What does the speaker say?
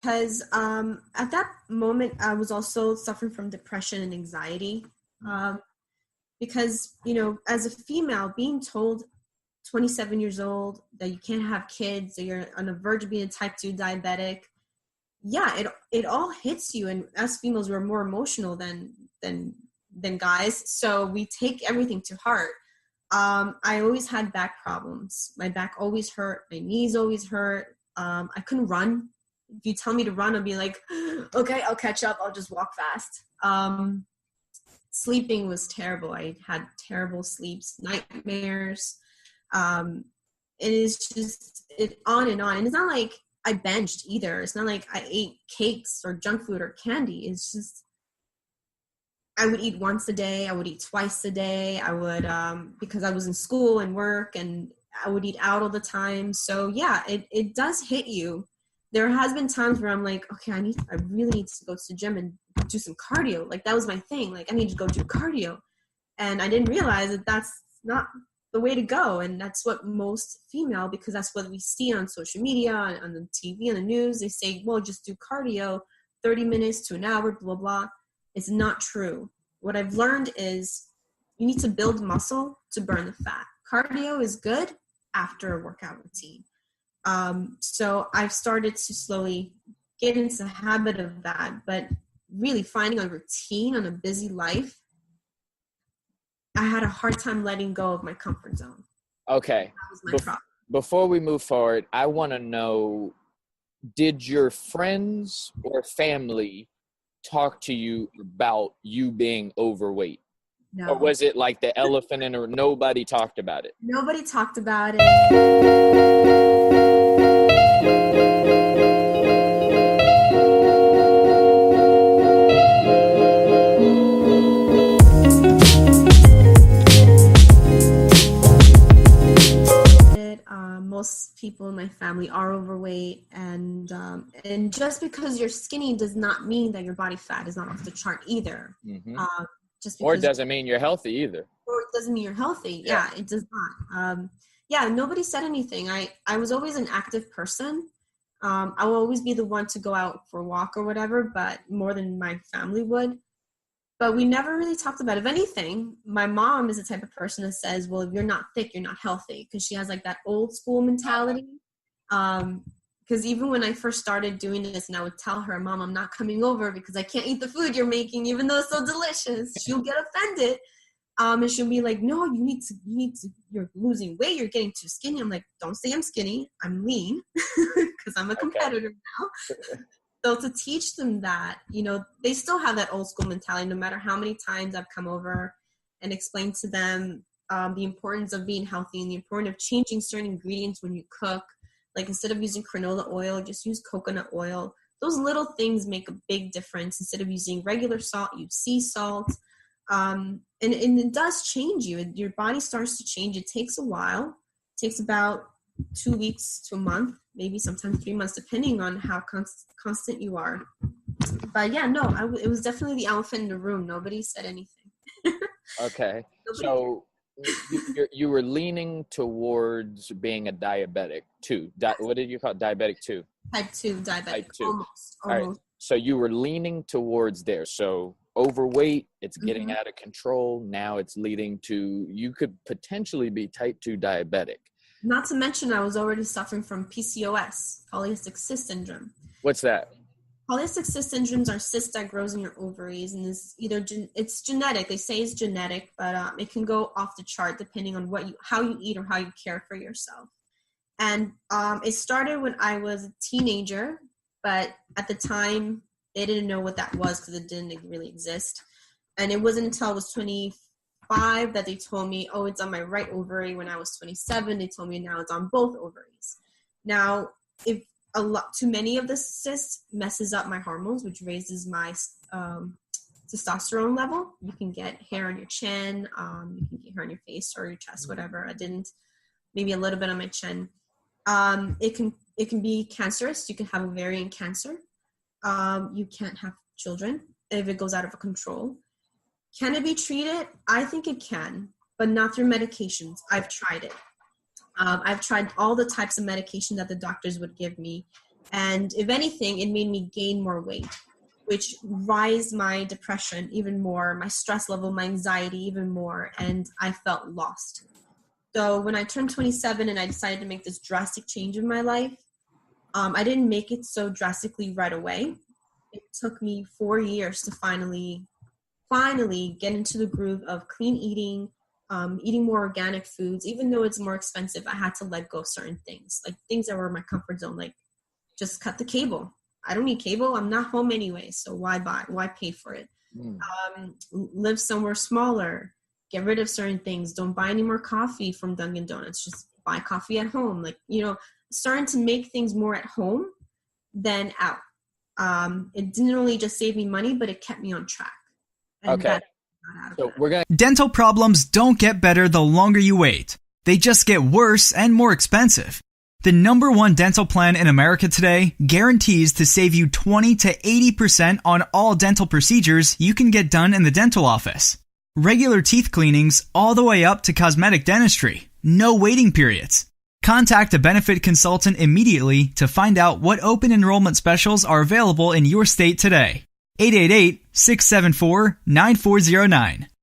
because at that moment I was also suffering from depression and anxiety. Because, as a female, being told 27 years old that you can't have kids, that you're on the verge of being a type 2 diabetic, yeah, it all hits you. And as females, we're more emotional than guys. So we take everything to heart. I always had back problems. My back always hurt. My knees always hurt. I couldn't run. If you tell me to run, I'll be like, okay, I'll catch up. I'll just walk fast. Sleeping was terrible. I had terrible sleeps, nightmares. It is just on and on. And it's not like I benched either. It's not like I ate cakes or junk food or candy. It's just, I would eat once a day. I would eat twice a day. I would, because I was in school and work, and I would eat out all the time. So yeah, it does hit you. There has been times where I'm like, okay, I really need to go to the gym and do some cardio. Like, that was my thing. Like, I need to go do cardio. And I didn't realize that that's not the way to go. And that's what most female, because that's what we see on social media, on the TV, on the news. They say, well, just do cardio, 30 minutes to an hour, blah, blah. It's not true. What I've learned is you need to build muscle to burn the fat. Cardio is good after a workout routine. So I've started to slowly get into the habit of that, but really finding a routine on a busy life, I had a hard time letting go of my comfort zone. Okay. That was my problem. Before we move forward, I want to know, did your friends or family talk to you about you being overweight? No. Or was it like the elephant in the room? Nobody talked about it. Nobody talked about it. Most people in my family are overweight, and just because you're skinny does not mean that your body fat is not off the chart either. Mm-hmm. Or it doesn't mean you're healthy either. Or it doesn't mean you're healthy. Yeah, it does not. Nobody said anything. I was always an active person. I will always be the one to go out for a walk or whatever, but more than my family would. But we never really talked about it. If anything, my mom is the type of person that says, well, if you're not thick, you're not healthy, because she has like that old school mentality. Because even when I first started doing this and I would tell her, Mom, I'm not coming over because I can't eat the food you're making, even though it's so delicious, she'll get offended. And she'll be like, no, you need to, you're losing weight. You're getting too skinny. I'm like, don't say I'm skinny. I'm lean because I'm a competitor now. So to teach them that, they still have that old school mentality, no matter how many times I've come over and explained to them the importance of being healthy and the importance of changing certain ingredients when you cook. Like, instead of using canola oil, just use coconut oil. Those little things make a big difference. Instead of using regular salt, use sea salt. And it does change you. Your body starts to change. It takes a while. It takes about 2 weeks to a month, maybe sometimes 3 months, depending on how constant you are. But yeah, no, it was definitely the elephant in the room. Nobody said anything. Okay. So you were leaning towards being a diabetic too. What did you call it? Diabetic 2? Type 2 diabetic. Type 2. Almost. All right. So you were leaning towards there. So overweight, it's getting out of control. Now it's leading to, you could potentially be type 2 diabetic. Not to mention, I was already suffering from PCOS, polycystic cyst syndrome. What's that? Polycystic cyst syndromes are cysts that grows in your ovaries, and it's genetic. They say it's genetic, but it can go off the chart depending on how you eat or how you care for yourself. And it started when I was a teenager, but at the time they didn't know what that was because it didn't really exist. And it wasn't until I was 25 that they told me, oh, it's on my right ovary. When I was 27, they told me now it's on both ovaries. Now, if too many of the cysts messes up my hormones, which raises my testosterone level, you can get hair on your chin, you can get hair on your face or your chest, whatever. I didn't, maybe a little bit on my chin. It can be cancerous. You can have ovarian cancer. You can't have children if it goes out of control. Can it be treated? I think it can, but not through medications. I've tried it. I've tried all the types of medication that the doctors would give me, And if anything, it made me gain more weight, which raised my depression even more, my stress level, my anxiety even more, and I felt lost. So when I turned 27 and I decided to make this drastic change in my life, I didn't make it so drastically right away. It took me 4 years to finally get into the groove of clean eating, eating more organic foods. Even though it's more expensive, I had to let go of certain things, like things that were in my comfort zone, like just cut the cable. I don't need cable. I'm not home anyway, so why buy? Why pay for it? Live somewhere smaller. Get rid of certain things. Don't buy any more coffee from Dunkin' Donuts. Just buy coffee at home. Like, starting to make things more at home than out. It didn't only just save me money, but it kept me on track. And okay. So we're gonna. Dental problems don't get better the longer you wait. They just get worse and more expensive. The #1 dental plan in America today guarantees to save you 20 to 80% on all dental procedures you can get done in the dental office. Regular teeth cleanings all the way up to cosmetic dentistry. No waiting periods. Contact a benefit consultant immediately to find out what open enrollment specials are available in your state today. 888-674-9409.